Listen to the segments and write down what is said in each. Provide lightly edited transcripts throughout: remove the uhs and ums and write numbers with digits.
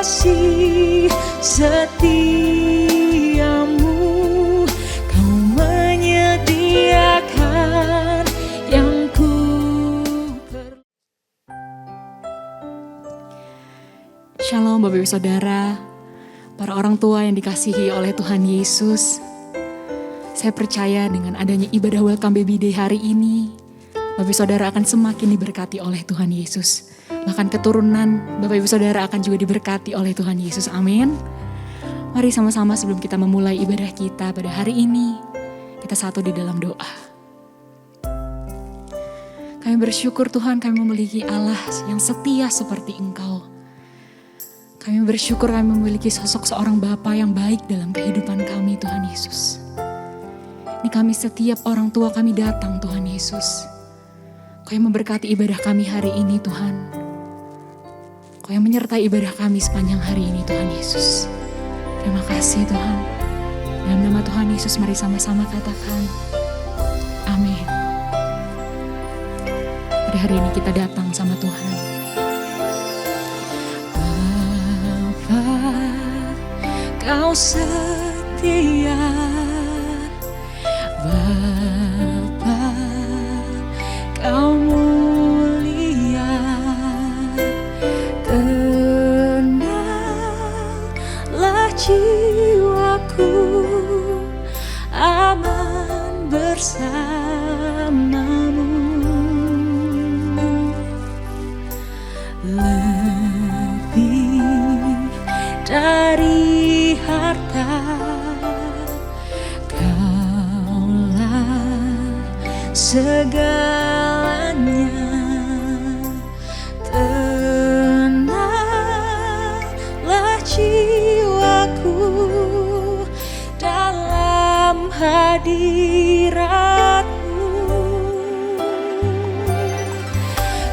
kasih setiamu, kau menyediakan yang ku perlu. Shalom Bapak Ibu Saudara, para orang tua yang dikasihi oleh Tuhan Yesus. Saya percaya dengan adanya ibadah Welcome Baby Day hari ini, Bapak Ibu Saudara akan semakin diberkati oleh Tuhan Yesus. Bahkan keturunan Bapak Ibu Saudara akan juga diberkati oleh Tuhan Yesus. Amin. Mari sama-sama sebelum kita memulai ibadah kita pada hari ini, kita satu di dalam doa. Kami bersyukur Tuhan, kami memiliki Allah yang setia seperti Engkau. Kami bersyukur kami memiliki sosok seorang Bapa yang baik dalam kehidupan kami, Tuhan Yesus. Ini kami setiap orang tua kami datang, Tuhan Yesus. Kau yang memberkati ibadah kami hari ini, Tuhan. Kau yang menyertai ibadah kami sepanjang hari ini, Tuhan Yesus. Terima kasih, Tuhan. Dalam nama Tuhan Yesus, mari sama-sama katakan, amin. Pada hari ini kita datang sama Tuhan. Bapa, kau setia. Bapa, kau mulia. Tenanglah jiwaku, aman bersamamu. Lebih dari harta, segalanya. Tenanglah jiwaku dalam hadirat-Mu.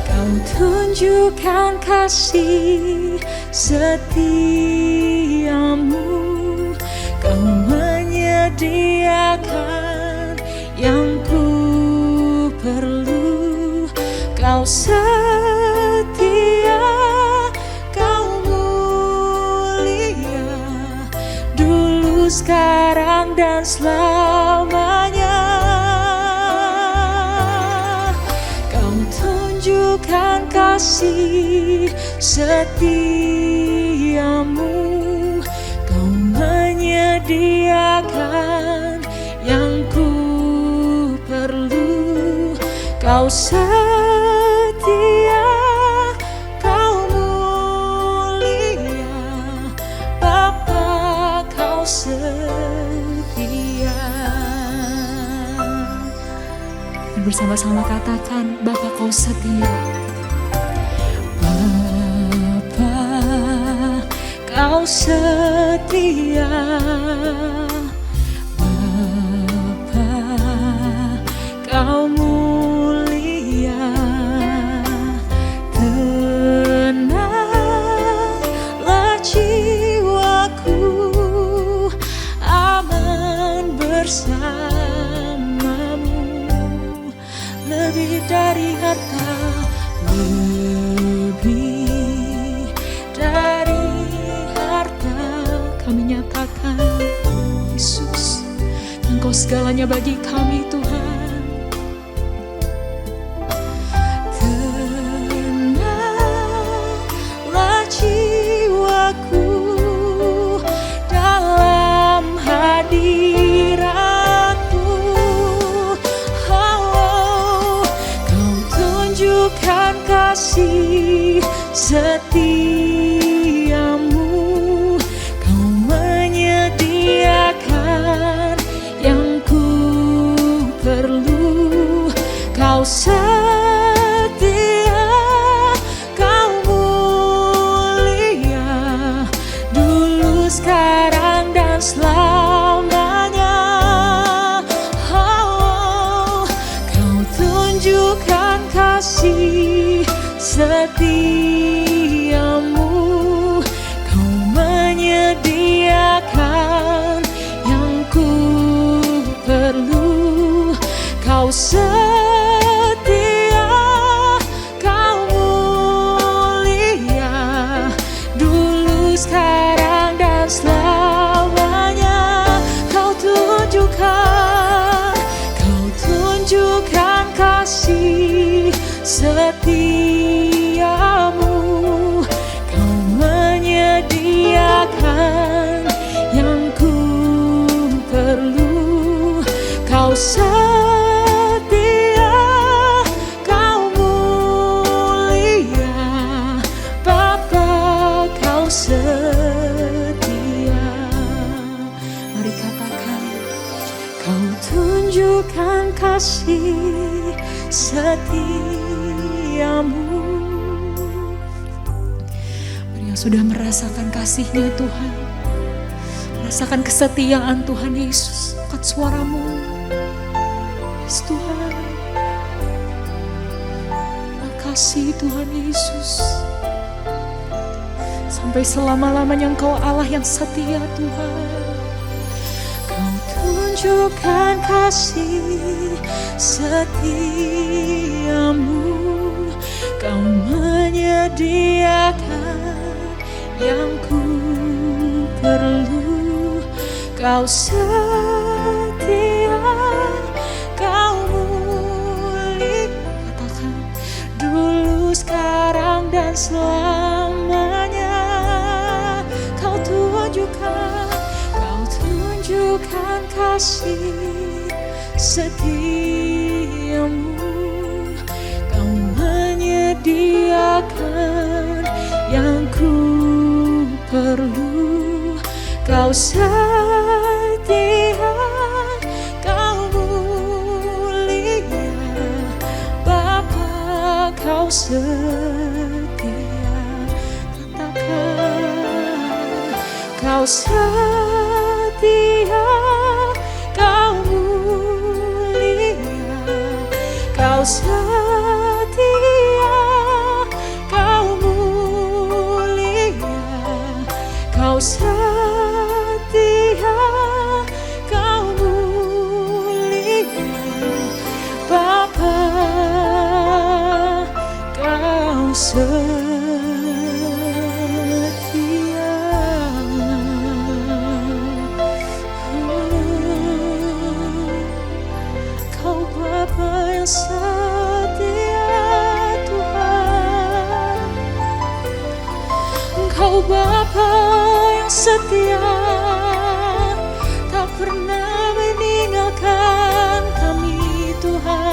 Kau tunjukkan kasih setiamu, kau menyediakan yang ku perlu. Kau setia, kau mulia, dulu, sekarang, dan selamanya. Kau tunjukkan kasih setiamu, kau menyediakan yang ku perlu. Kau setia, kau mulia, Bapa, kau setia. Dan bersama-sama katakan, Bapa kau setia. Bapa, kau setia. Kau mulia, tenanglah jiwaku, aman bersamamu. Lebih dari harta, lebih dari harta, kami nyatakan Yesus, Engkau segalanya bagi kami, Tuhan. Kasih setiamu, kau menyediakan yang ku perlu. Kau setia, kau mulia, dulu, sekarang, dan selamanya. Oh, kau tunjukkan kasih setiamu, kau menyediakan yang ku perlu. Kau setia, kau mulia, dulu, setiamu, kau menyediakan yang ku perlu. Kau setia, kau mulia, Bapa, kau setia. Mari katakan, kau tunjukkan kasih setiamu. Bagi yang sudah merasakan kasih-Nya Tuhan, merasakan kesetiaan Tuhan Yesus, angkat suaramu. Yes, Tuhan, makasih Tuhan Yesus. Sampai selama-lamanya Engkau Allah yang setia Tuhan. Kau tunjukkan kasih setiamu, kau menyediakan yang ku perlu. Kau setia, kau mulia, katakan dulu, sekarang, dan selamanya. Kau tunjukkan kasih setiamu, kau menyediakan yang ku perlu. Kau setia, kau mulia, Bapa, kau setia. Katakan, kau setia, kau mulia, kau setia, kau mulia, kau setia, kau mulia, Bapa, kau setia. Kau Bapa yang setia Tuhan, Engkau Bapa yang setia, tak pernah meninggalkan kami Tuhan.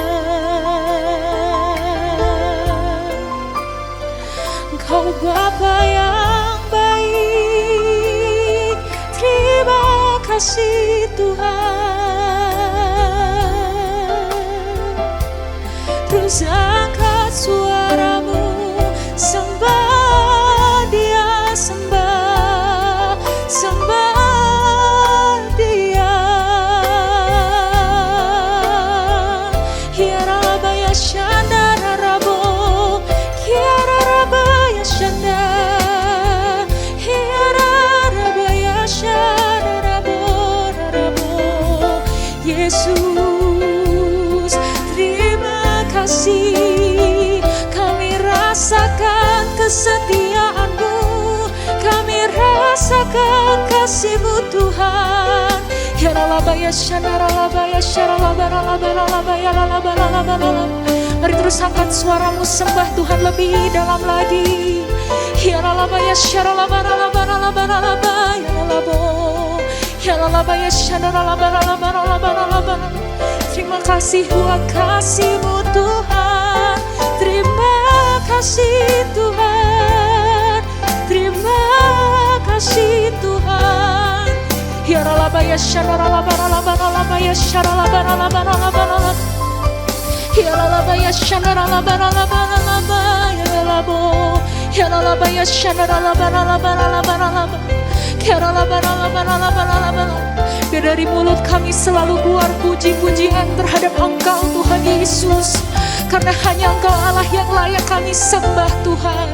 Engkau Bapa yang baik, terima kasih Tuhan. Terus angkat suaramu, sembah Dia, sembah, sembah Dia. Hiara rabaya shanda rabo, hiara rabaya shanda, hiara rabaya shanda rabo. Yesus, terima kasih, kami rasakan kesetiaan-Mu, kami rasakan kasih-Mu Tuhan. Ya ralabaya syanaralabaya syaralabaralabaralabaya lalabaralabaralab. Mari terus angkat suaramu, sembah Tuhan lebih dalam lagi. Ya ralabaya syaralabaralabaralabaralabaya lalabo. Ya ralabaya syanaralabaralabaralabaralab. Terima kasih buat kasih-Mu Tuhan. Terima kasih Tuhan. Terima kasih Tuhan. Ya ralabaya syanaralabaralabaralabaya syaralabaralabaralab. Ya ralabaya syanaralabaralabaralabaya lalabo. Ya ralabaya syanaralabaralabaralab. Biar dari mulut kami selalu keluar puji-pujian terhadap Engkau Tuhan Yesus. Karena hanya Engkau Allah yang layak kami sembah Tuhan.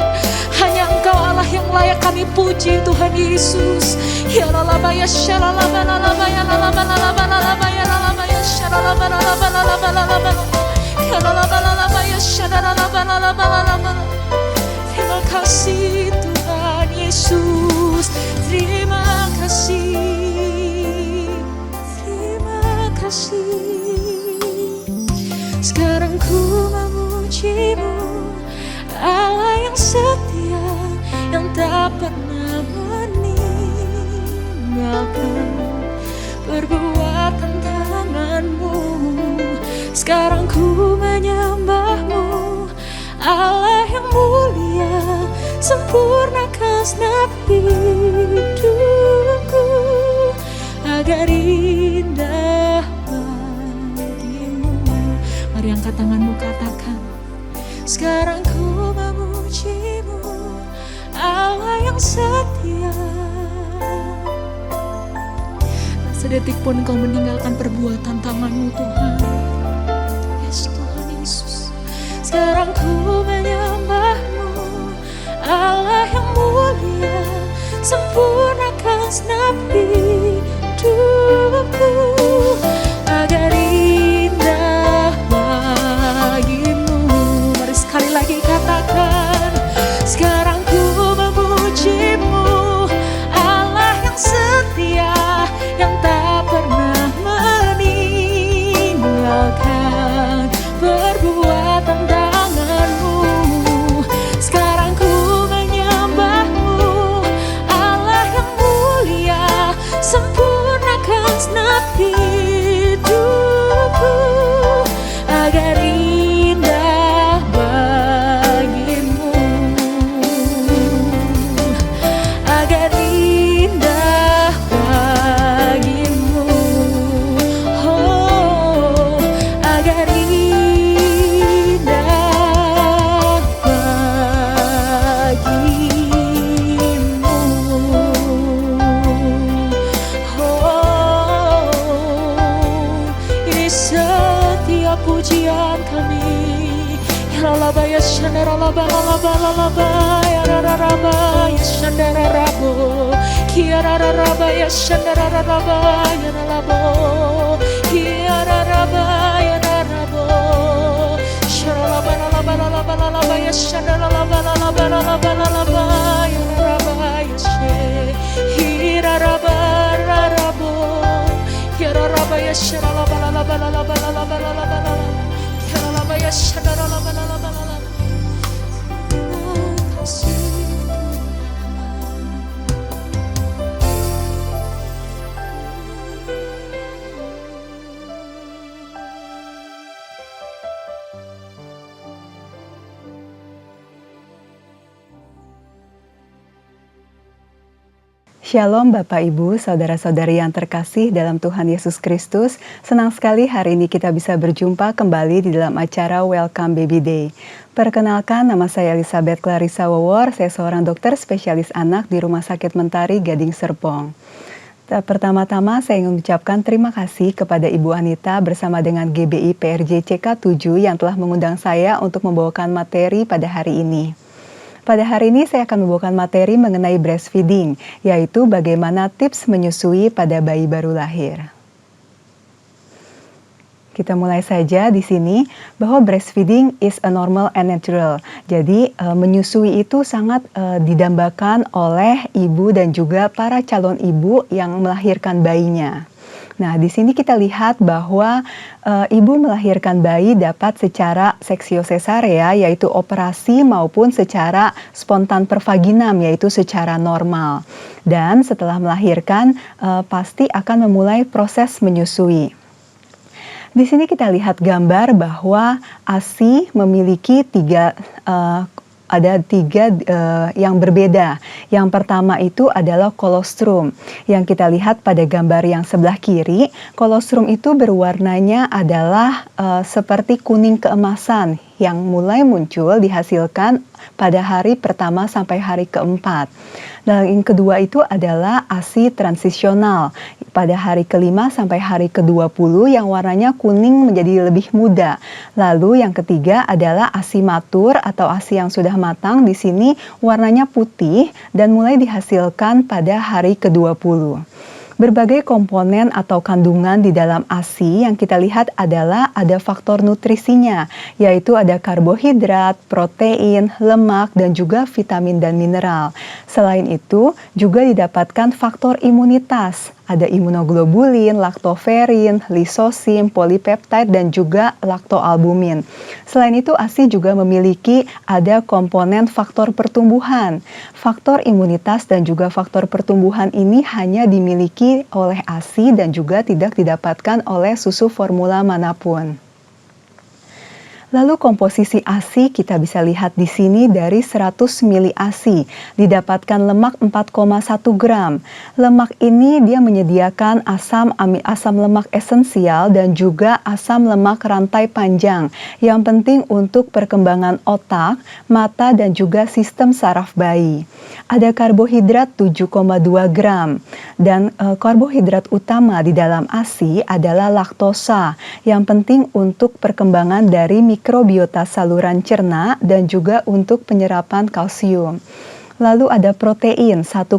Hanya Engkau Allah yang layak kami puji Tuhan Yesus. Ya lalabaya syaralabaralabaya lalabaralabaralabaya lalabaya syaralabaralabaralabaya. Ya lalabaya syaralabaralabaralabaya. Terima kasih Tuhan Yesus. Terima kasih, terima kasih. Sekarang ku memuji-Mu, menyembahmu, Allah yang mulia, sempurnakan segenap hidupku agar indah bagimu. Mari angkat tanganmu, katakan, sekarang ku memujimu, Allah yang setia. Tak sedetik pun kau meninggalkan perbuatan tanganmu, Tuhan. Yes, Tuhan Yesus. Sekarang ku menyembahmu, Allah yang mulia, sempurnakan segenap hidupku agar indah bagimu. Mari sekali lagi katakan, sekarang ku memujimu, Allah yang setia, yang tak pernah meninggalkan perbuatan tanganmu. Sekarang ku menyembahmu, Allah yang mulia, sempurnakan segenap hidupku agar indah bagimu, agar indah bagimu, oh, agar indah bagimu, oh, ini setiap pujian kami. Ya lalaba ya shandara laba lalaba lalaba ya raraba ya shandara rabo, ya raraba ya shandara raraba ya ralabo, ya raraba ya rarabo, sharalaba lalaba lalaba lalaba ya shandara laba lalaba lalaba lalaba ya raraba ya she, ya raraba rarabo, ya raraba ya sharalaba lalaba lalaba lalaba lalaba lalaba. Shalom Bapak Ibu, Saudara-saudari yang terkasih dalam Tuhan Yesus Kristus. Senang sekali hari ini kita bisa berjumpa kembali di dalam acara Welcome Baby Day. Perkenalkan, nama saya Elizabeth Clarissa Wawor, saya seorang dokter spesialis anak di Rumah Sakit Mentari Gading Serpong. Pertama-tama saya ingin mengucapkan terima kasih kepada Ibu Anita bersama dengan GBI PRJ CK7 yang telah mengundang saya untuk membawakan materi pada hari ini. Pada hari ini saya akan membawakan materi mengenai breastfeeding, yaitu bagaimana tips menyusui pada bayi baru lahir. Kita mulai saja di sini bahwa breastfeeding is a normal and natural. Jadi menyusui itu sangat didambakan oleh ibu dan juga para calon ibu yang melahirkan bayinya. Nah, di sini kita lihat bahwa ibu melahirkan bayi dapat secara seksio sesarea, yaitu operasi, maupun secara spontan pervaginam, yaitu secara normal. Dan setelah melahirkan, pasti akan memulai proses menyusui. Di sini kita lihat gambar bahwa ASI memiliki ada tiga yang berbeda. Yang pertama itu adalah kolostrum. Yang kita lihat pada gambar yang sebelah kiri, kolostrum itu berwarnanya adalah seperti kuning keemasan yang mulai muncul dihasilkan pada hari pertama sampai hari keempat. Dan yang kedua itu adalah ASI transisional pada hari kelima sampai hari ke-20 yang warnanya kuning menjadi lebih muda. Lalu yang ketiga adalah ASI matur atau ASI yang sudah matang, di sini warnanya putih dan mulai dihasilkan pada hari ke-20. Berbagai komponen atau kandungan di dalam ASI yang kita lihat adalah ada faktor nutrisinya, yaitu ada karbohidrat, protein, lemak, dan juga vitamin dan mineral. Selain itu, juga didapatkan faktor imunitas. Ada imunoglobulin, laktoferin, lisosim, polipeptide, dan juga laktoalbumin. Selain itu, ASI juga memiliki ada komponen faktor pertumbuhan. Faktor imunitas dan juga faktor pertumbuhan ini hanya dimiliki oleh ASI dan juga tidak didapatkan oleh susu formula manapun. Lalu komposisi ASI kita bisa lihat di sini dari 100 mili ASI didapatkan lemak 4,1 gram. Lemak ini dia menyediakan asam lemak esensial dan juga asam lemak rantai panjang yang penting untuk perkembangan otak, mata dan juga sistem saraf bayi. Ada karbohidrat 7,2 gram dan karbohidrat utama di dalam ASI adalah laktosa yang penting untuk perkembangan dari mikrobiota saluran cerna dan juga untuk penyerapan kalsium. Lalu ada protein 1,3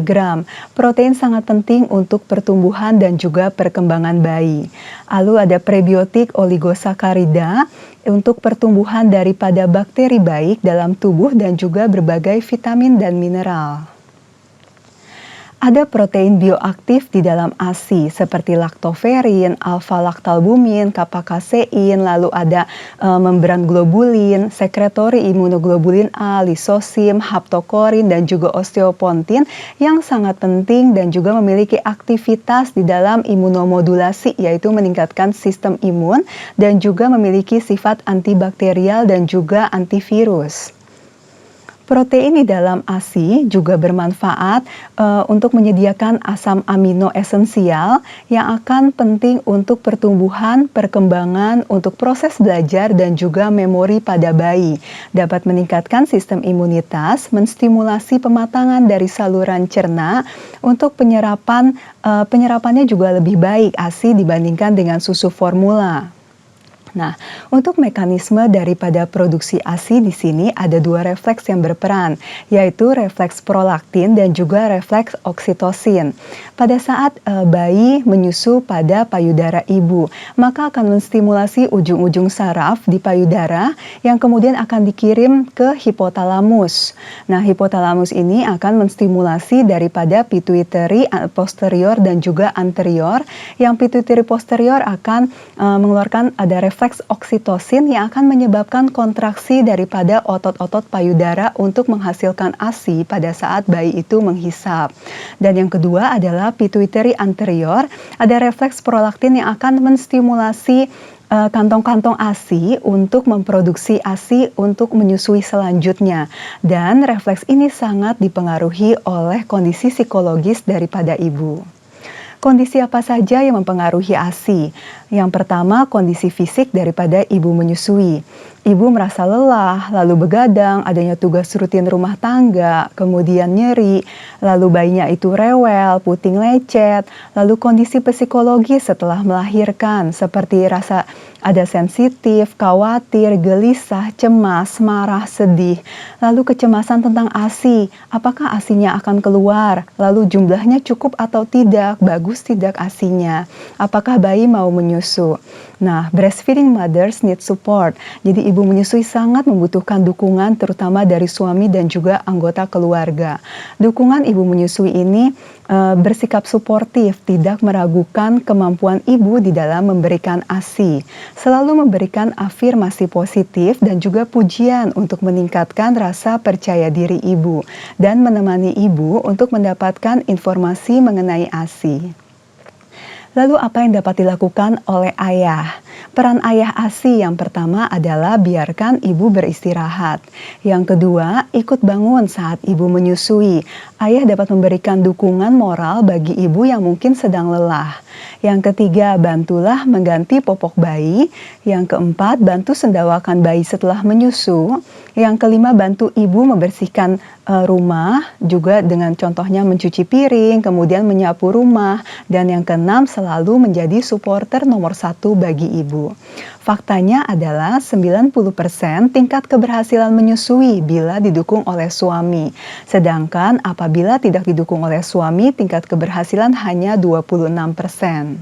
gram. Protein sangat penting untuk pertumbuhan dan juga perkembangan bayi. Lalu ada prebiotik oligosakarida untuk pertumbuhan daripada bakteri baik dalam tubuh dan juga berbagai vitamin dan mineral. Ada protein bioaktif di dalam ASI seperti laktoferin, alfa-laktalbumin, kappa-kasein, lalu ada membran globulin, sekretori imunoglobulin A, lisosim, haptokorin, dan juga osteopontin yang sangat penting dan juga memiliki aktivitas di dalam imunomodulasi, yaitu meningkatkan sistem imun dan juga memiliki sifat antibakterial dan juga antivirus. Protein di dalam ASI juga bermanfaat untuk menyediakan asam amino esensial yang akan penting untuk pertumbuhan, perkembangan, untuk proses belajar dan juga memori pada bayi. Dapat meningkatkan sistem imunitas, menstimulasi pematangan dari saluran cerna untuk penyerapannya juga lebih baik ASI dibandingkan dengan susu formula. Nah, untuk mekanisme daripada produksi ASI di sini ada dua refleks yang berperan, yaitu refleks prolaktin dan juga refleks oksitosin. Pada saat bayi menyusu pada payudara ibu, maka akan menstimulasi ujung-ujung saraf di payudara yang kemudian akan dikirim ke hipotalamus. Nah, hipotalamus ini akan menstimulasi daripada pituitary posterior dan juga anterior, yang pituitary posterior akan mengeluarkan ada refleks oksitosin yang akan menyebabkan kontraksi daripada otot-otot payudara untuk menghasilkan ASI pada saat bayi itu menghisap. Dan yang kedua adalah pituitary anterior, ada refleks prolaktin yang akan menstimulasi kantong-kantong ASI untuk memproduksi ASI untuk menyusui selanjutnya. Dan refleks ini sangat dipengaruhi oleh kondisi psikologis daripada ibu. Kondisi apa saja yang mempengaruhi ASI? Yang pertama, kondisi fisik daripada ibu menyusui. Ibu merasa lelah, lalu begadang, adanya tugas rutin rumah tangga, kemudian nyeri, lalu bayinya itu rewel, puting lecet, lalu kondisi psikologis setelah melahirkan seperti rasa ada sensitif, khawatir, gelisah, cemas, marah, sedih. Lalu kecemasan tentang ASI, apakah ASInya akan keluar? Lalu jumlahnya cukup atau tidak? Bagus tidak ASInya? Apakah bayi mau menyusu? Nah, breastfeeding mothers need support. Jadi ibu menyusui sangat membutuhkan dukungan terutama dari suami dan juga anggota keluarga. Dukungan ibu menyusui ini bersikap suportif, tidak meragukan kemampuan ibu di dalam memberikan ASI. Selalu memberikan afirmasi positif dan juga pujian untuk meningkatkan rasa percaya diri ibu dan menemani ibu untuk mendapatkan informasi mengenai ASI. Lalu apa yang dapat dilakukan oleh ayah? Peran ayah ASI yang pertama adalah biarkan ibu beristirahat. Yang kedua, ikut bangun saat ibu menyusui. Ayah dapat memberikan dukungan moral bagi ibu yang mungkin sedang lelah. Yang ketiga, bantulah mengganti popok bayi. Yang keempat, bantu sendawakan bayi setelah menyusu. Yang kelima, bantu ibu membersihkan rumah, juga dengan contohnya mencuci piring, kemudian menyapu rumah. Dan yang keenam, selalu menjadi supporter nomor 1 bagi ibu. Faktanya adalah 90% tingkat keberhasilan menyusui bila didukung oleh suami. Sedangkan apabila tidak didukung oleh suami, tingkat keberhasilan hanya 26%.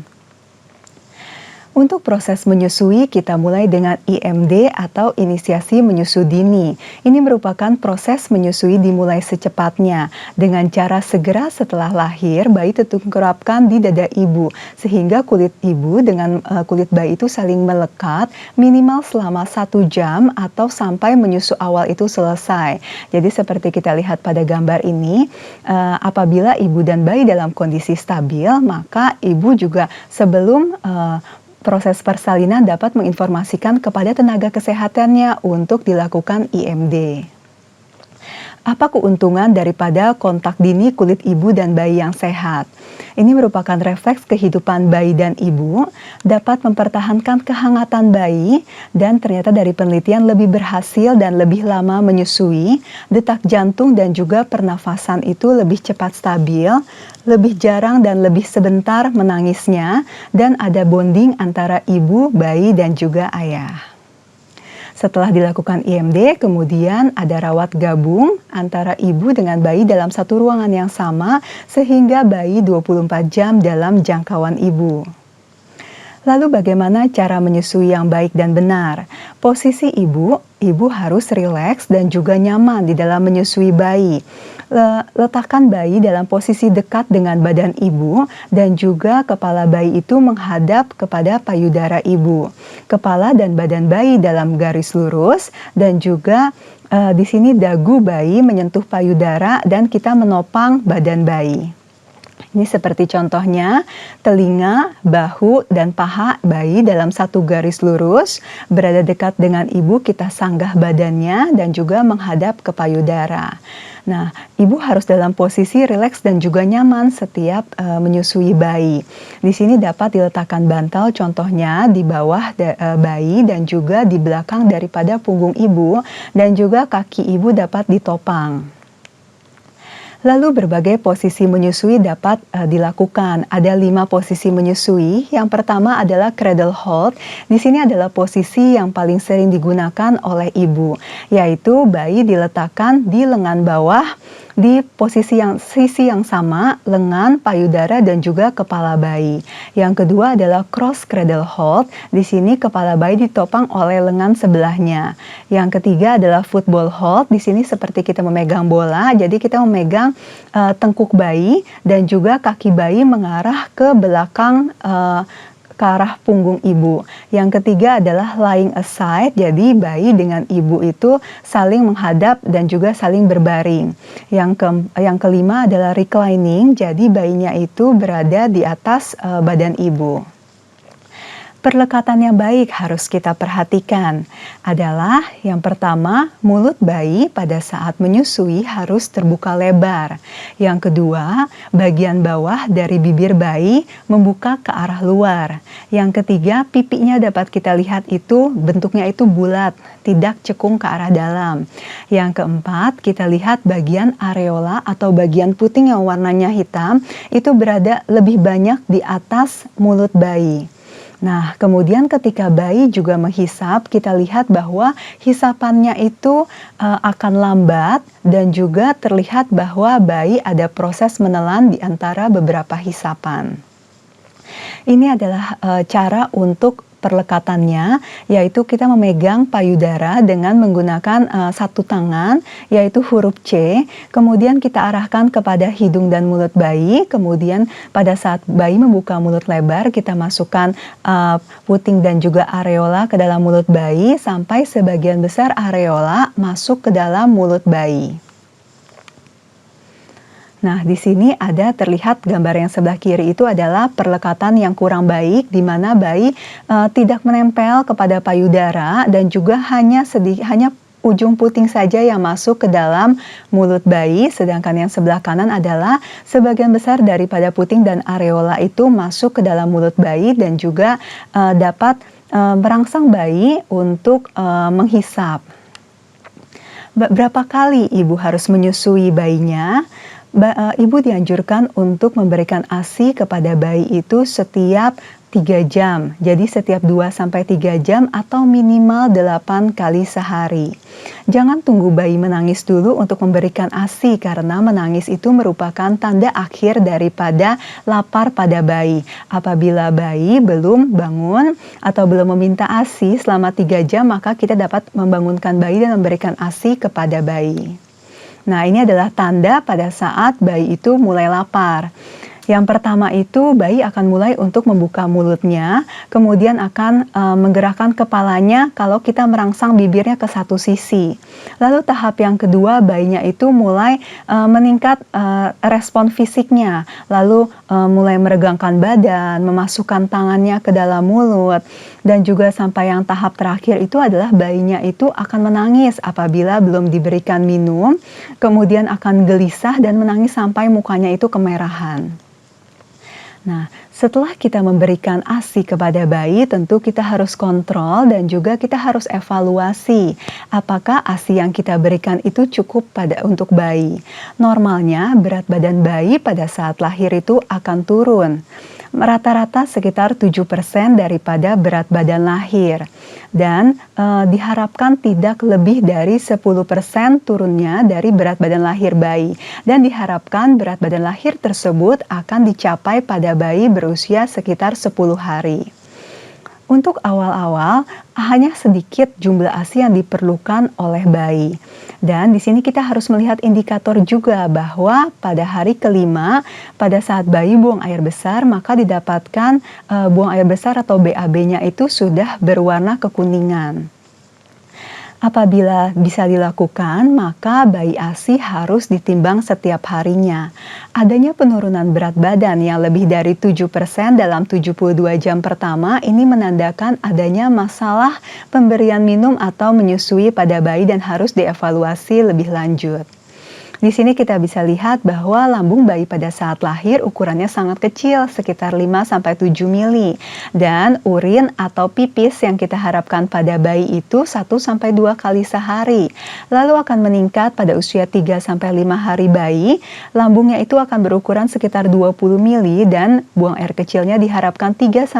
Untuk proses menyusui, kita mulai dengan IMD atau inisiasi menyusu dini. Ini merupakan proses menyusui dimulai secepatnya. Dengan cara segera setelah lahir, bayi ditengkurapkan di dada ibu, sehingga kulit ibu dengan kulit bayi itu saling melekat minimal selama 1 jam atau sampai menyusu awal itu selesai. Jadi seperti kita lihat pada gambar ini, apabila ibu dan bayi dalam kondisi stabil, maka ibu juga sebelum proses persalinan dapat menginformasikan kepada tenaga kesehatannya untuk dilakukan IMD. Apa keuntungan daripada kontak dini kulit ibu dan bayi yang sehat? Ini merupakan refleks kehidupan bayi dan ibu, dapat mempertahankan kehangatan bayi, dan ternyata dari penelitian lebih berhasil dan lebih lama menyusui, detak jantung dan juga pernafasan itu lebih cepat stabil, lebih jarang dan lebih sebentar menangisnya, dan ada bonding antara ibu, bayi, dan juga ayah. Setelah dilakukan IMD, kemudian ada rawat gabung antara ibu dengan bayi dalam satu ruangan yang sama sehingga bayi 24 jam dalam jangkauan ibu. Lalu bagaimana cara menyusui yang baik dan benar? Posisi ibu harus rileks dan juga nyaman di dalam menyusui bayi. Letakkan bayi dalam posisi dekat dengan badan ibu dan juga kepala bayi itu menghadap kepada payudara ibu. Kepala dan badan bayi dalam garis lurus dan juga di sini dagu bayi menyentuh payudara dan kita menopang badan bayi. Ini seperti contohnya, telinga, bahu, dan paha bayi dalam satu garis lurus, berada dekat dengan ibu, kita sanggah badannya dan juga menghadap ke payudara. Nah, ibu harus dalam posisi rileks dan juga nyaman setiap menyusui bayi. Di sini dapat diletakkan bantal contohnya di bawah bayi dan juga di belakang daripada punggung ibu, dan juga kaki ibu dapat ditopang. Lalu berbagai posisi menyusui dapat dilakukan. Ada 5 posisi menyusui. Yang pertama adalah cradle hold. Di sini adalah posisi yang paling sering digunakan oleh ibu, yaitu bayi diletakkan di lengan bawah di sisi yang sama, lengan, payudara, dan juga kepala bayi. Yang kedua adalah cross cradle hold. Di sini kepala bayi ditopang oleh lengan sebelahnya. Yang ketiga adalah football hold. Di sini seperti kita memegang bola, jadi kita memegang tengkuk bayi dan juga kaki bayi mengarah ke belakang ke arah punggung ibu. Yang ketiga adalah lying aside, jadi bayi dengan ibu itu saling menghadap dan juga saling berbaring. Yang kelima adalah reclining, jadi bayinya itu berada di atas badan ibu. Perlekatan yang baik harus kita perhatikan adalah yang pertama, mulut bayi pada saat menyusui harus terbuka lebar. Yang kedua, bagian bawah dari bibir bayi membuka ke arah luar. Yang ketiga, pipinya dapat kita lihat itu bentuknya itu bulat, tidak cekung ke arah dalam. Yang keempat, kita lihat bagian areola atau bagian puting yang warnanya hitam itu berada lebih banyak di atas mulut bayi. Nah, kemudian ketika bayi juga menghisap, kita lihat bahwa hisapannya itu akan lambat dan juga terlihat bahwa bayi ada proses menelan di antara beberapa hisapan. Ini adalah cara untuk perlekatannya, yaitu kita memegang payudara dengan menggunakan satu tangan, yaitu huruf C, kemudian kita arahkan kepada hidung dan mulut bayi, kemudian pada saat bayi membuka mulut lebar, kita masukkan puting dan juga areola ke dalam mulut bayi, sampai sebagian besar areola masuk ke dalam mulut bayi. Nah, di sini ada terlihat gambar yang sebelah kiri itu adalah perlekatan yang kurang baik, di mana bayi tidak menempel kepada payudara dan juga hanya ujung puting saja yang masuk ke dalam mulut bayi, sedangkan yang sebelah kanan adalah sebagian besar daripada puting dan areola itu masuk ke dalam mulut bayi dan juga dapat merangsang bayi untuk menghisap. Berapa kali ibu harus menyusui bayinya? Ibu dianjurkan untuk memberikan ASI kepada bayi itu setiap 3 jam. Jadi setiap 2-3 jam atau minimal 8 kali sehari. Jangan tunggu bayi menangis dulu untuk memberikan ASI karena menangis itu merupakan tanda akhir daripada lapar pada bayi. Apabila bayi belum bangun atau belum meminta ASI selama 3 jam, maka kita dapat membangunkan bayi dan memberikan ASI kepada bayi. Nah, ini adalah tanda pada saat bayi itu mulai lapar. Yang pertama itu bayi akan mulai untuk membuka mulutnya, kemudian akan menggerakkan kepalanya kalau kita merangsang bibirnya ke satu sisi. Lalu tahap yang kedua, bayinya itu mulai meningkat respon fisiknya, lalu mulai meregangkan badan, memasukkan tangannya ke dalam mulut, dan juga sampai yang tahap terakhir itu adalah bayinya itu akan menangis apabila belum diberikan minum, kemudian akan gelisah dan menangis sampai mukanya itu kemerahan. Nah, setelah kita memberikan ASI kepada bayi, tentu kita harus kontrol dan juga kita harus evaluasi apakah ASI yang kita berikan itu cukup untuk bayi. Normalnya berat badan bayi pada saat lahir itu akan turun. Rata-rata sekitar 7% daripada berat badan lahir. Dan diharapkan tidak lebih dari 10% turunnya dari berat badan lahir bayi. Dan diharapkan berat badan lahir tersebut akan dicapai pada bayi berusia sekitar 10 hari. Untuk awal-awal, hanya sedikit jumlah ASI yang diperlukan oleh bayi. Dan di sini kita harus melihat indikator juga bahwa pada hari kelima, pada saat bayi buang air besar, maka didapatkan buang air besar atau BAB-nya itu sudah berwarna kekuningan. Apabila bisa dilakukan, maka bayi ASI harus ditimbang setiap harinya. Adanya penurunan berat badan yang lebih dari 7% dalam 72 jam pertama ini menandakan adanya masalah pemberian minum atau menyusui pada bayi dan harus dievaluasi lebih lanjut. Di sini kita bisa lihat bahwa lambung bayi pada saat lahir ukurannya sangat kecil, sekitar 5-7 mili. Dan urin atau pipis yang kita harapkan pada bayi itu 1-2 kali sehari. Lalu akan meningkat pada usia 3-5 hari bayi, lambungnya itu akan berukuran sekitar 20 mili dan buang air kecilnya diharapkan 3-5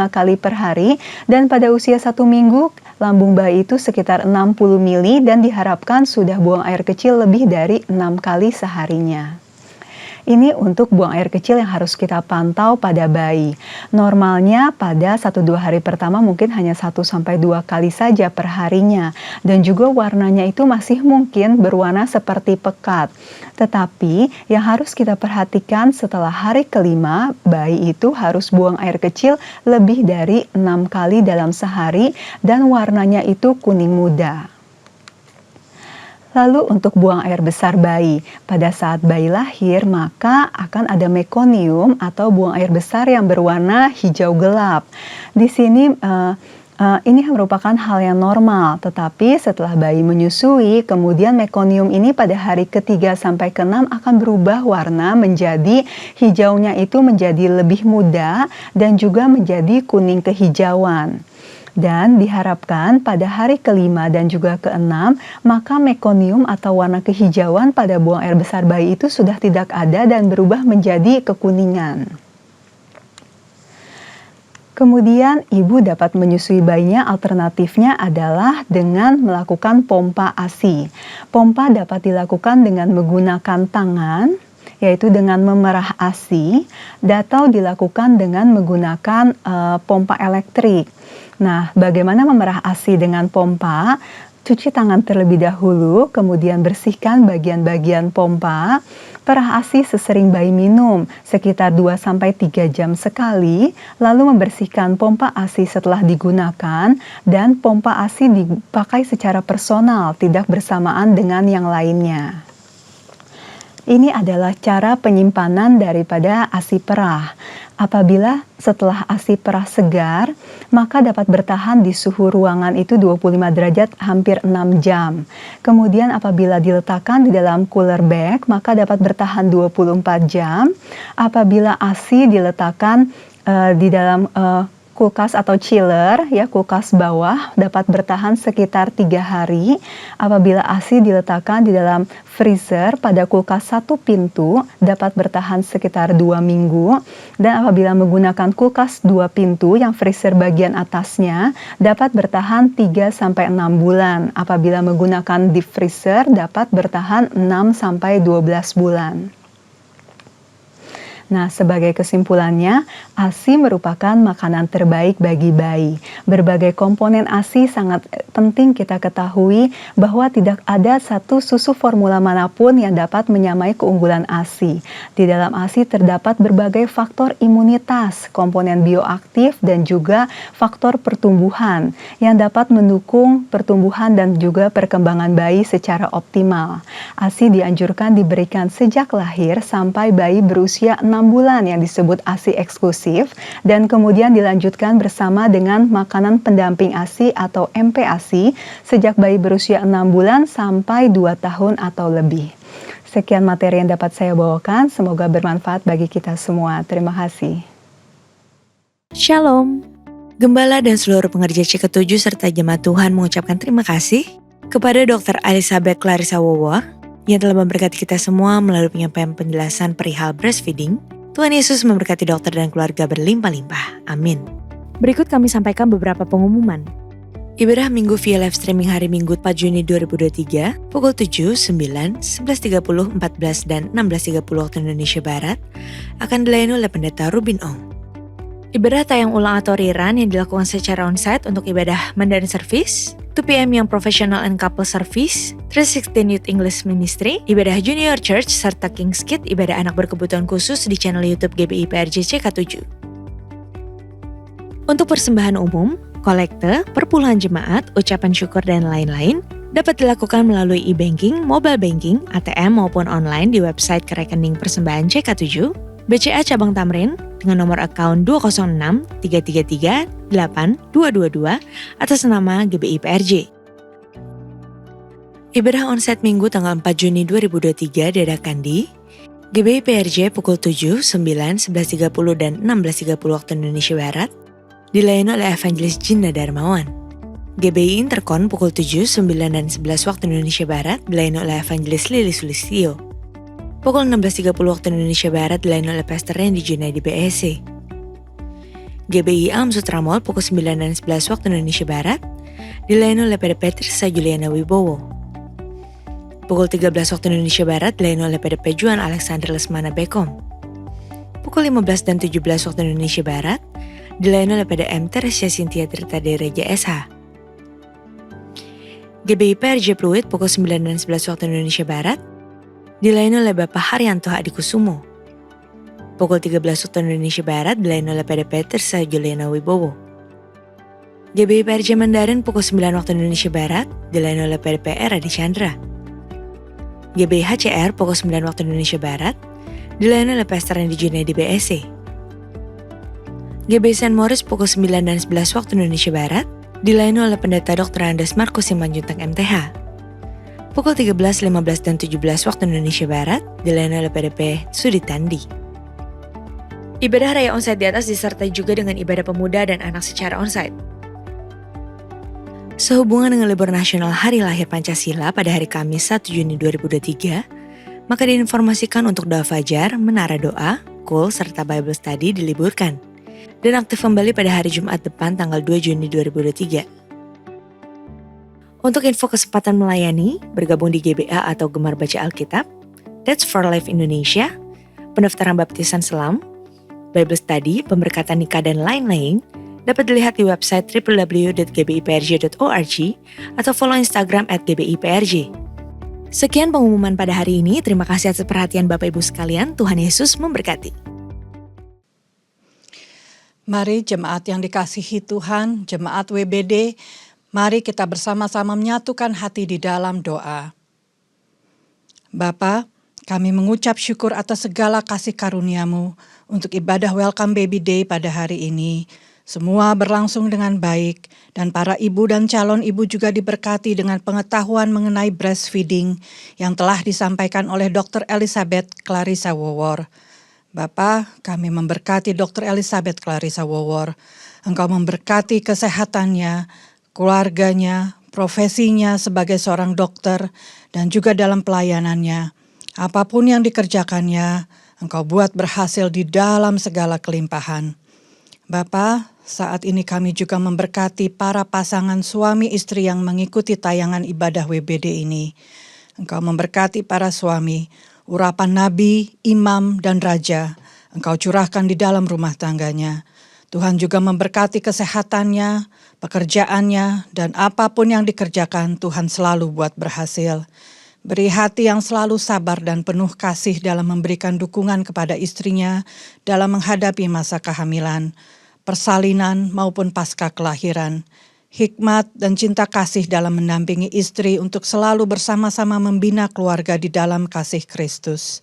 kali per hari. Dan pada usia 1 minggu, lambung bayi itu sekitar 60 mili dan diharapkan sudah buang air kecil lebih dari 6 kali seharinya. Ini untuk buang air kecil yang harus kita pantau pada bayi. Normalnya pada 1-2 hari pertama mungkin hanya 1-2 kali saja per harinya. Dan juga warnanya itu masih mungkin berwarna seperti pekat. Tetapi yang harus kita perhatikan setelah hari kelima, bayi itu harus buang air kecil lebih dari 6 kali dalam sehari dan warnanya itu kuning muda. Lalu untuk buang air besar bayi, pada saat bayi lahir maka akan ada mekonium atau buang air besar yang berwarna hijau gelap. Di sini ini merupakan hal yang normal, tetapi setelah bayi menyusui, kemudian mekonium ini pada hari ke-3 sampai ke-6 akan berubah warna menjadi hijaunya itu menjadi lebih muda dan juga menjadi kuning kehijauan. Dan diharapkan pada hari kelima dan juga ke-6, maka mekonium atau warna kehijauan pada buang air besar bayi itu sudah tidak ada dan berubah menjadi kekuningan. Kemudian ibu dapat menyusui bayinya, alternatifnya adalah dengan melakukan pompa ASI. Pompa dapat dilakukan dengan menggunakan tangan, yaitu dengan memerah ASI, atau dilakukan dengan menggunakan pompa elektrik. Nah, bagaimana memerah ASI dengan pompa? Cuci tangan terlebih dahulu, kemudian bersihkan bagian-bagian pompa. Perah ASI sesering bayi minum, sekitar 2-3 jam sekali, lalu membersihkan pompa ASI setelah digunakan, dan pompa ASI dipakai secara personal, tidak bersamaan dengan yang lainnya. Ini adalah cara penyimpanan daripada ASI perah. Apabila setelah ASI perah segar, maka dapat bertahan di suhu ruangan itu 25 derajat hampir 6 jam. Kemudian apabila diletakkan di dalam cooler bag, maka dapat bertahan 24 jam. Apabila ASI diletakkan di dalam kulkas atau chiller, ya kulkas bawah, dapat bertahan sekitar 3 hari. Apabila ASI diletakkan di dalam freezer pada kulkas 1 pintu, dapat bertahan sekitar 2 minggu. Dan apabila menggunakan kulkas 2 pintu yang freezer bagian atasnya, dapat bertahan 3-6 bulan. Apabila menggunakan deep freezer, dapat bertahan 6-12 bulan. Nah, sebagai kesimpulannya, ASI merupakan makanan terbaik bagi bayi. Berbagai komponen ASI sangat penting kita ketahui bahwa tidak ada satu susu formula manapun yang dapat menyamai keunggulan ASI. Di dalam ASI terdapat berbagai faktor imunitas, komponen bioaktif, dan juga faktor pertumbuhan yang dapat mendukung pertumbuhan dan juga perkembangan bayi secara optimal. ASI dianjurkan diberikan sejak lahir sampai bayi berusia 6 bulan yang disebut ASI eksklusif dan kemudian dilanjutkan bersama dengan makanan pendamping ASI atau MPASI sejak bayi berusia 6 bulan sampai 2 tahun atau lebih. Sekian materi yang dapat saya bawakan, semoga bermanfaat bagi kita semua. Terima kasih. Shalom. Gembala dan seluruh pengerja C7 serta jemaat Tuhan mengucapkan terima kasih kepada Dr. Elizabeth Clarissa Wawor yang telah memberkati kita semua melalui penyampaian penjelasan perihal breastfeeding. Tuhan Yesus memberkati dokter dan keluarga berlimpah-limpah. Amin. Berikut kami sampaikan beberapa pengumuman. Ibadah Minggu via live streaming hari Minggu 4 Juni 2023 pukul 7, 9, 11.30, 14, dan 16.30 waktu Indonesia Barat akan dilayani oleh Pendeta Rubin Ong. Ibadah tayang ulang atau rerun yang dilakukan secara onsite untuk ibadah Mandarin Service, 2 PM yang Professional and Couple Service, 316 Youth English Ministry, ibadah Junior Church, serta King's Kids, ibadah anak berkebutuhan khusus di channel YouTube GBI PRJ CK7. Untuk persembahan umum, kolekte, perpuluhan jemaat, ucapan syukur, dan lain-lain dapat dilakukan melalui e-banking, mobile banking, ATM maupun online di website rekening persembahan CK7, BCA Cabang Tamrin dengan nomor akun 206 333 8222 atas nama GBI PRJ. Ibadah onsite Minggu tanggal 4 Juni 2023 diadakan di GBI PRJ pukul 7, 9, 11.30 dan 16.30 waktu Indonesia Barat, dilayani oleh Evangelis Jinda Darmawan. GBI Interkon pukul 7, 9, dan 11 waktu Indonesia Barat, dilayani oleh Evangelis Lili Sulistio. Pukul 16.30 waktu Indonesia Barat dilayani oleh Pastor Randy Junaidi BSC. GBI Am Sutra Mall pukul 9 dan 11 waktu Indonesia Barat dilayani oleh PDP Tirsa Juliana Wibowo. Pukul 13 waktu Indonesia Barat dilayani oleh PDP Juan Alexander Lesmana Bekom. Pukul 15 dan 17 waktu Indonesia Barat dilayani oleh PDM Teresia Cynthia Tirta Dereja SH. GBI PRJ Pluit pukul 9 dan 11 waktu Indonesia Barat dilayani oleh Bapak Haryanto Adikusumo. Pukul 13 waktu Indonesia Barat dilayani oleh PDP Tirsa Juliana Wibowo. GBI PRJ Mandarin pukul 9 waktu Indonesia Barat dilayani oleh PDP Radi Chandra. GBI HCR pukul 9 waktu Indonesia Barat dilayani oleh Pastor Randy Junaidi BSC. GBI St. Moritz pukul 9 dan 11 waktu Indonesia Barat dilayani oleh Pendeta Dr. Andes Markus Simanjuntak MTH. Pukul 13, 15, dan 17 waktu Indonesia Barat dilayani oleh PDP Suditandi. Ibadah raya onsite di atas disertai juga dengan ibadah pemuda dan anak secara onsite. Sehubungan dengan libur nasional Hari Lahir Pancasila pada hari Kamis 1 Juni 2023, maka diinformasikan untuk doa fajar, menara doa, KUL, serta Bible Study diliburkan dan aktif kembali pada hari Jumat depan tanggal 2 Juni 2023. Untuk info kesempatan melayani, bergabung di GBA atau Gemar Baca Alkitab, That's for Life Indonesia, pendaftaran baptisan selam, Bible Study, pemberkatan nikah, dan lain-lain, dapat dilihat di website www.gbiprj.org atau follow Instagram @gbiprj. Sekian pengumuman pada hari ini, terima kasih atas perhatian Bapak Ibu sekalian, Tuhan Yesus memberkati. Mari jemaat yang dikasihi Tuhan, jemaat WBD, mari kita bersama-sama menyatukan hati di dalam doa. Bapa, kami mengucap syukur atas segala kasih karunia-Mu untuk ibadah Welcome Baby Day pada hari ini. Semua berlangsung dengan baik dan para ibu dan calon ibu juga diberkati dengan pengetahuan mengenai breastfeeding yang telah disampaikan oleh Dr. Elizabeth Clarissa Wawor. Bapa, kami memberkati Dr. Elizabeth Clarissa Wawor. Engkau memberkati kesehatannya, keluarganya, profesinya sebagai seorang dokter, dan juga dalam pelayanannya. Apapun yang dikerjakannya, Engkau buat berhasil di dalam segala kelimpahan. Bapa, saat ini kami juga memberkati para pasangan suami istri yang mengikuti tayangan ibadah WBD ini. Engkau memberkati para suami, urapan nabi, imam, dan raja. Engkau curahkan di dalam rumah tangganya. Tuhan juga memberkati kesehatannya, pekerjaannya, dan apapun yang dikerjakan Tuhan selalu buat berhasil. Beri hati yang selalu sabar dan penuh kasih dalam memberikan dukungan kepada istrinya dalam menghadapi masa kehamilan, persalinan maupun pasca kelahiran. Hikmat dan cinta kasih dalam mendampingi istri untuk selalu bersama-sama membina keluarga di dalam kasih Kristus.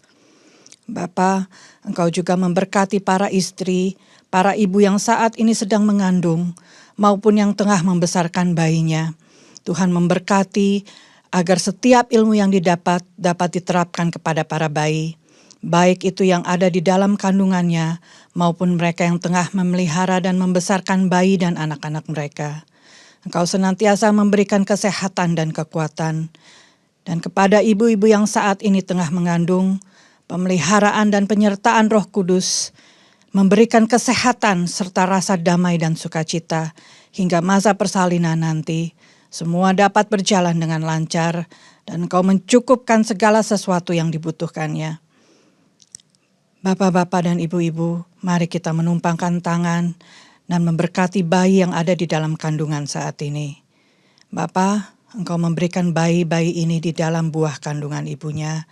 Bapa, Engkau juga memberkati para istri, para ibu yang saat ini sedang mengandung, maupun yang tengah membesarkan bayinya. Tuhan memberkati agar setiap ilmu yang dapat diterapkan kepada para bayi, baik itu yang ada di dalam kandungannya, maupun mereka yang tengah memelihara dan membesarkan bayi dan anak-anak mereka. Engkau senantiasa memberikan kesehatan dan kekuatan. Dan kepada ibu-ibu yang saat ini tengah mengandung, pemeliharaan dan penyertaan Roh Kudus, memberikan kesehatan serta rasa damai dan sukacita hingga masa persalinan nanti. Semua dapat berjalan dengan lancar dan Engkau mencukupkan segala sesuatu yang dibutuhkannya. Bapak-bapak dan ibu-ibu, mari kita menumpangkan tangan dan memberkati bayi yang ada di dalam kandungan saat ini. Bapa, Engkau memberikan bayi-bayi ini di dalam buah kandungan ibunya,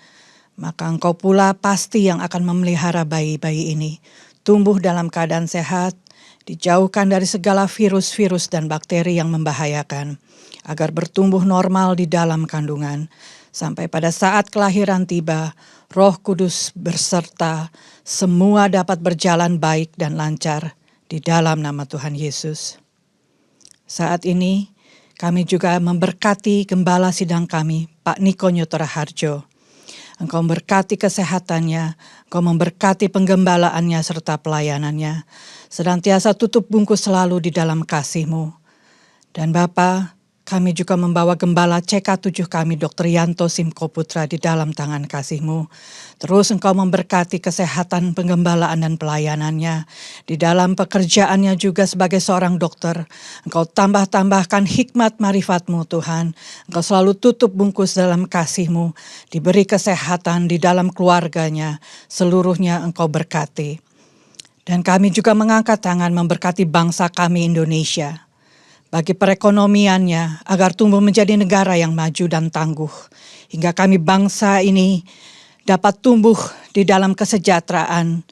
maka Engkau pula pasti yang akan memelihara bayi-bayi ini, tumbuh dalam keadaan sehat, dijauhkan dari segala virus-virus dan bakteri yang membahayakan, agar bertumbuh normal di dalam kandungan, sampai pada saat kelahiran tiba, Roh Kudus berserta, semua dapat berjalan baik dan lancar, di dalam nama Tuhan Yesus. Saat ini kami juga memberkati gembala sidang kami, Pak Niko Nyotora Harjo. Engkau memberkati kesehatannya, Engkau memberkati penggembalaannya serta pelayanannya. Senantiasa tutup bungkus selalu di dalam kasih-Mu. Dan Bapa, kami juga membawa gembala CK7 kami, Dr. Yanto Simko Putra, di dalam tangan kasih-Mu. Terus Engkau memberkati kesehatan penggembalaan dan pelayanannya. Di dalam pekerjaannya juga sebagai seorang dokter. Engkau tambah-tambahkan hikmat marifat-Mu Tuhan. Engkau selalu tutup bungkus dalam kasih-Mu. Diberi kesehatan di dalam keluarganya. Seluruhnya Engkau berkati. Dan kami juga mengangkat tangan memberkati bangsa kami Indonesia. Bagi perekonomiannya agar tumbuh menjadi negara yang maju dan tangguh. Hingga kami bangsa ini dapat tumbuh di dalam kesejahteraan,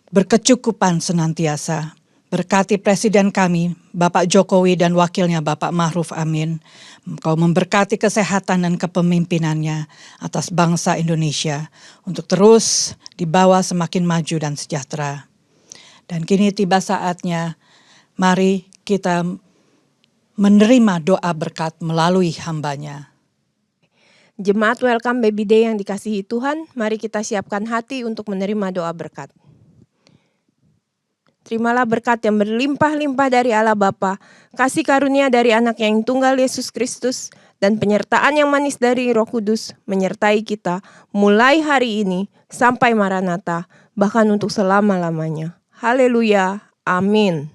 berkecukupan senantiasa. Berkati Presiden kami, Bapak Jokowi dan wakilnya Bapak Ma'ruf Amin. Engkau memberkati kesehatan dan kepemimpinannya atas bangsa Indonesia untuk terus dibawa semakin maju dan sejahtera. Dan kini tiba saatnya, mari kita menerima doa berkat melalui hamba-Nya. Jemaat Welcome Baby Day yang dikasihi Tuhan, mari kita siapkan hati untuk menerima doa berkat. Terimalah berkat yang berlimpah-limpah dari Allah Bapa, kasih karunia dari Anak yang tunggal Yesus Kristus, dan penyertaan yang manis dari Roh Kudus menyertai kita mulai hari ini sampai Maranatha, bahkan untuk selama-lamanya. Haleluya, amin.